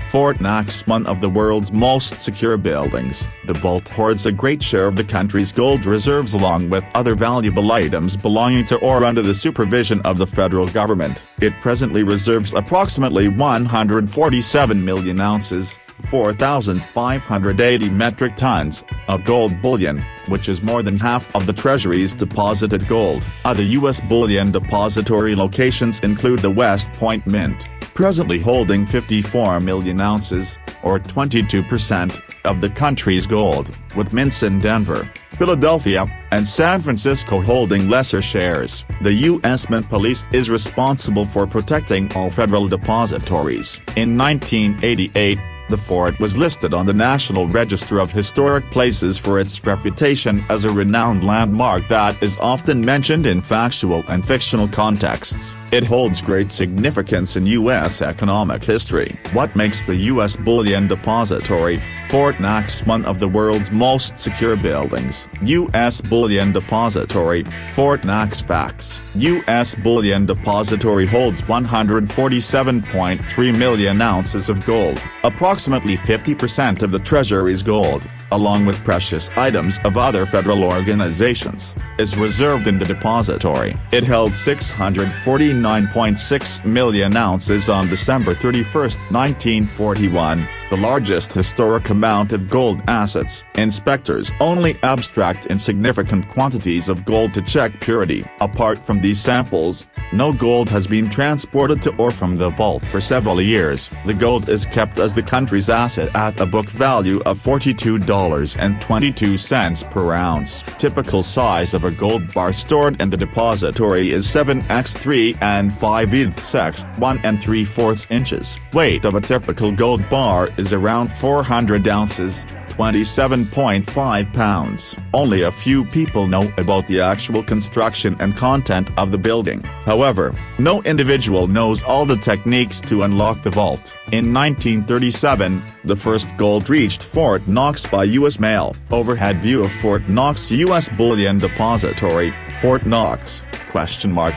Fort Knox, one of the world's most secure buildings. The vault hoards a great share of the country's gold reserves along with other valuable items belonging to or under the supervision of the federal government. It presently reserves approximately 147 million ounces, 4,580 metric tons, of gold bullion, which is more than half of the Treasury's deposited gold. Other U.S. bullion depository locations include the West Point Mint, presently holding 54 million ounces, or 22%, of the country's gold, with mints in Denver, Philadelphia, and San Francisco holding lesser shares. The U.S. Mint Police is responsible for protecting all federal depositories. In 1988, the fort was listed on the National Register of Historic Places for its reputation as a renowned landmark that is often mentioned in factual and fictional contexts. It holds great significance in U.S. economic history. What makes the U.S. Bullion Depository, Fort Knox, one of the world's most secure buildings? U.S. Bullion Depository, Fort Knox. Facts: U.S. Bullion Depository holds 147.3 million ounces of gold, approximately 50% of the Treasury's gold, along with precious items of other federal organizations, is reserved in the depository. It held 649.6 million ounces on December 31, 1941, the largest historic amount of gold assets. Inspectors only abstract insignificant quantities of gold to check purity. Apart from these samples, no gold has been transported to or from the vault for several years. The gold is kept as the country's asset at a book value of $42.22 per ounce. Typical size of a gold bar stored in the depository is 7x3 and 5/8x, 1 3/4 inches. Weight of a typical gold bar is around 400 ounces, 27.5 pounds. Only a few people know about the actual construction and content of the building. However, no individual knows all the techniques to unlock the vault. In 1937, the first gold reached Fort Knox by U.S. mail. Overhead view of Fort Knox U.S. Bullion Depository, Fort Knox, ?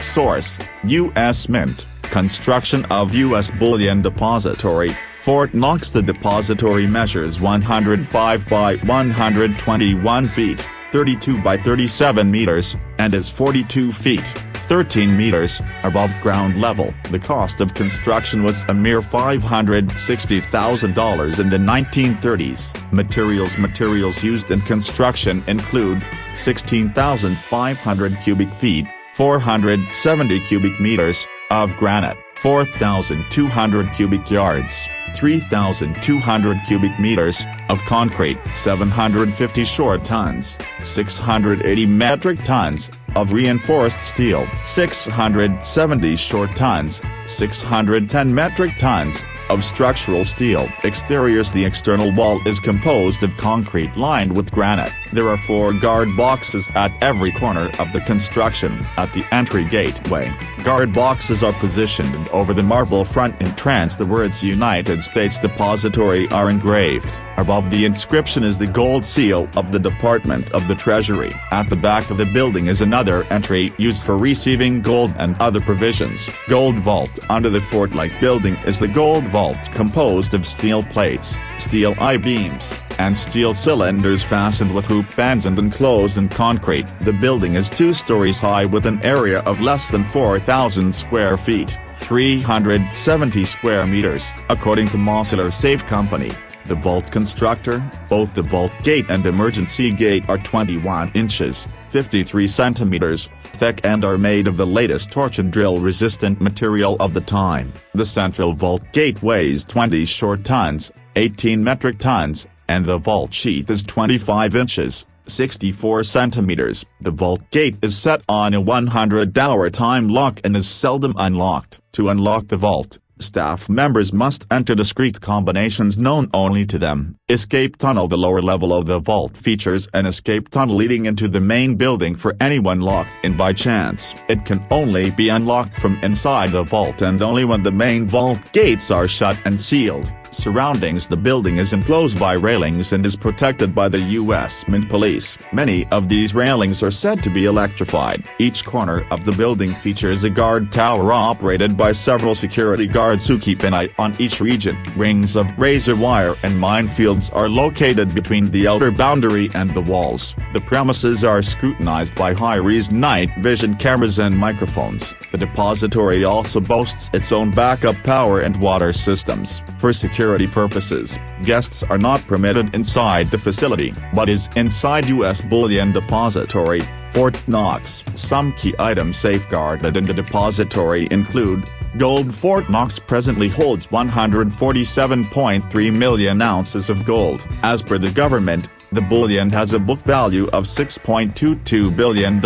Source: U.S. Mint. Construction of U.S. Bullion Depository, Fort Knox. The depository measures 105 by 121 feet, 32 by 37 meters, and is 42 feet, 13 meters, above ground level. The cost of construction was a mere $560,000 in the 1930s. Materials used in construction include 16,500 cubic feet, 470 cubic meters, of granite, 4,200 cubic yards, 3,200 cubic meters, of concrete, 750 short tons, 680 metric tons, of reinforced steel, 670 short tons, 610 metric tons, of structural steel. Exteriors: the external wall is composed of concrete lined with granite. There are 4 guard boxes at every corner of the construction. At the entry gateway, guard boxes are positioned over the marble front entrance. The words United States Depository are engraved. Above the inscription is the gold seal of the Department of the Treasury. At the back of the building is another entry used for receiving gold and other provisions. Gold vault: under the fort-like building is the gold vault, composed of steel plates, steel I-beams, and steel cylinders fastened with hoop bands and enclosed in concrete. The building is 2 stories high with an area of less than 4,000 square feet, 370 square meters. According to Mossler Safe Company, the vault constructor, both the vault gate and emergency gate are 21 inches, 53 centimeters, thick and are made of the latest torch and drill-resistant material of the time. The central vault gate weighs 20 short tons, 18 metric tons, and the vault sheath is 25 inches, 64 centimeters. The vault gate is set on a 100-hour time lock and is seldom unlocked. To unlock the vault, staff members must enter discrete combinations known only to them. Escape tunnel: the lower level of the vault features an escape tunnel leading into the main building for anyone locked in by chance. It can only be unlocked from inside the vault and only when the main vault gates are shut and sealed. surroundings the building is enclosed by railings and is protected by the U.S. Mint Police. Many of these railings are said to be electrified. Each corner of the building features a guard tower operated by several security guards who keep an eye on each region. Rings of razor wire and minefields are located between the outer boundary and the walls. The premises are scrutinized by high-res night vision cameras and microphones. The depository also boasts its own backup power and water systems. For security purposes, guests are not permitted inside the facility, but is inside U.S. Bullion Depository, Fort Knox. Some key items safeguarded in the depository include: gold. Fort Knox presently holds 147.3 million ounces of gold. As per the government, the bullion has a book value of $6.22 billion,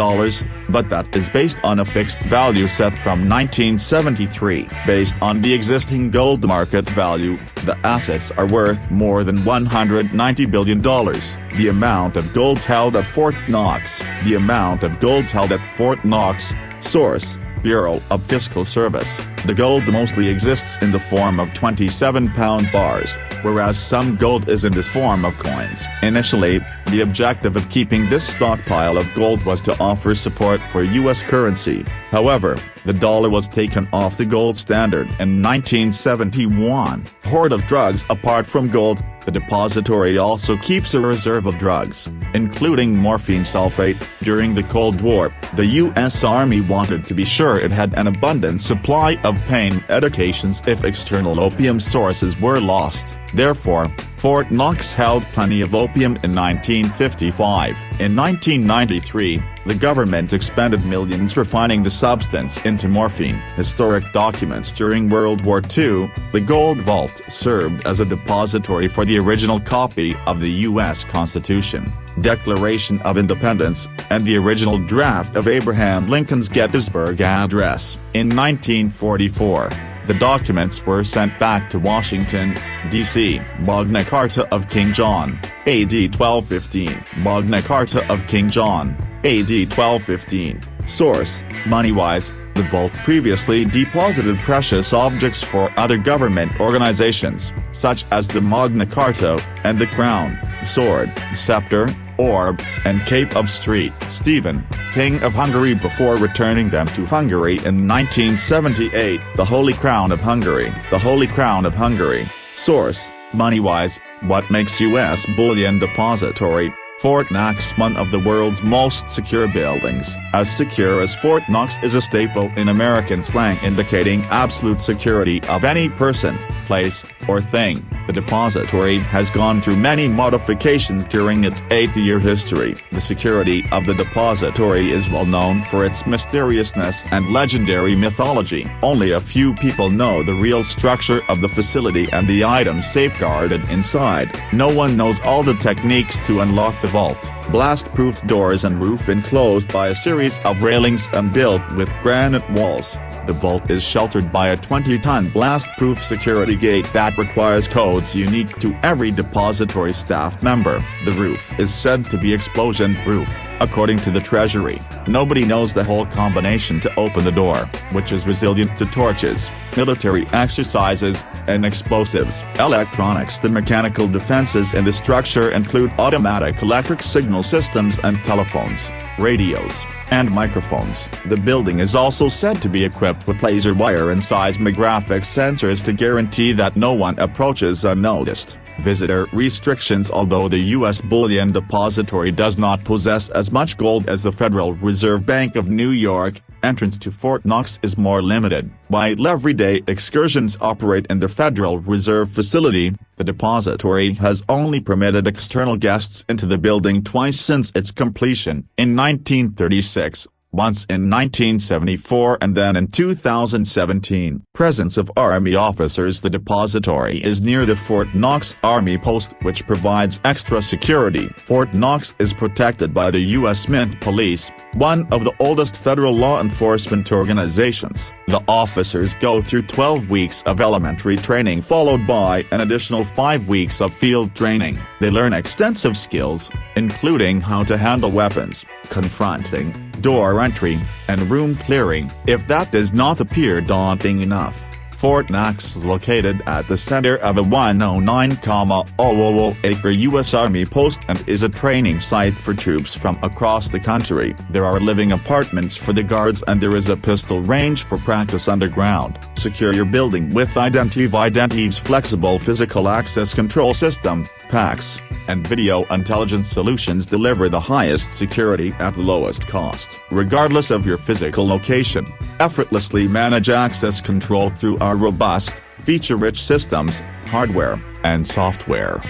but that is based on a fixed value set from 1973. Based on the existing gold market value, the assets are worth more than $190 billion. The amount of gold held at Fort Knox. The amount of gold held at Fort Knox. Source: Bureau of Fiscal Service. The gold mostly exists in the form of 27-pound bars, whereas some gold is in the form of coins. Initially, the objective of keeping this stockpile of gold was to offer support for U.S. currency. However, the dollar was taken off the gold standard in 1971. Hoard of drugs. Apart from gold, the depository also keeps a reserve of drugs, including morphine sulfate. During the Cold War, the U.S. Army wanted to be sure it had an abundant supply of pain medications if external opium sources were lost. Therefore, Fort Knox held plenty of opium in 1955. In 1993, the government expended millions refining the substance into morphine. Historic documents. During World War II, the Gold Vault served as a depository for the original copy of the U.S. Constitution, Declaration of Independence, and the original draft of Abraham Lincoln's Gettysburg Address. In 1944, the documents were sent back to Washington, D.C. Magna Carta of King John, A.D. 1215. Magna Carta of King John, A.D. 1215. Source: Moneywise. The vault previously deposited precious objects for other government organizations, such as the Magna Carta and the crown, sword, scepter, orb, and cape of St. Stephen, King of Hungary, before returning them to Hungary in 1978. The Holy Crown of Hungary. The Holy Crown of Hungary. Source: Moneywise. What makes U.S. Bullion Depository, Fort Knox, one of the world's most secure buildings? As secure as Fort Knox is a staple in American slang indicating absolute security of any person, place, or thing. The depository has gone through many modifications during its 80-year history. The security of the depository is well known for its mysteriousness and legendary mythology. Only a few people know the real structure of the facility and the items safeguarded inside. No one knows all the techniques to unlock the vault. Blast-proof doors and roof enclosed by a series of railings and built with granite walls. The vault is sheltered by a 20-ton blast-proof security gate that requires codes unique to every depository staff member. The roof is said to be explosion-proof. According to the Treasury, nobody knows the whole combination to open the door, which is resilient to torches, military exercises, and explosives. Electronics. The mechanical defenses in the structure include automatic electric signal systems and telephones, radios, and microphones. The building is also said to be equipped with laser wire and seismographic sensors to guarantee that no one approaches unnoticed. Visitor restrictions. Although the U.S. Bullion Depository does not possess as much gold as the Federal Reserve Bank of New York, entrance to Fort Knox is more limited. While everyday excursions operate in the Federal Reserve facility, the depository has only permitted external guests into the building twice since its completion, in 1936. Once in 1974 and then in 2017. Presence of Army officers. The depository is near the Fort Knox Army Post, which provides extra security. Fort Knox is protected by the U.S. Mint Police, one of the oldest federal law enforcement organizations. The officers go through 12 weeks of elementary training followed by an additional 5 weeks of field training. They learn extensive skills, including how to handle weapons, confronting, door entry, and room clearing. If that does not appear daunting enough, Fort Knox is located at the center of a 109,000-acre U.S. Army post and is a training site for troops from across the country. There are living apartments for the guards and there is a pistol range for practice underground. Secure your building with Identity's flexible physical access control system, PACS, and video intelligence solutions deliver the highest security at the lowest cost. Regardless of your physical location, effortlessly manage access control through our robust, feature-rich systems, hardware, and software.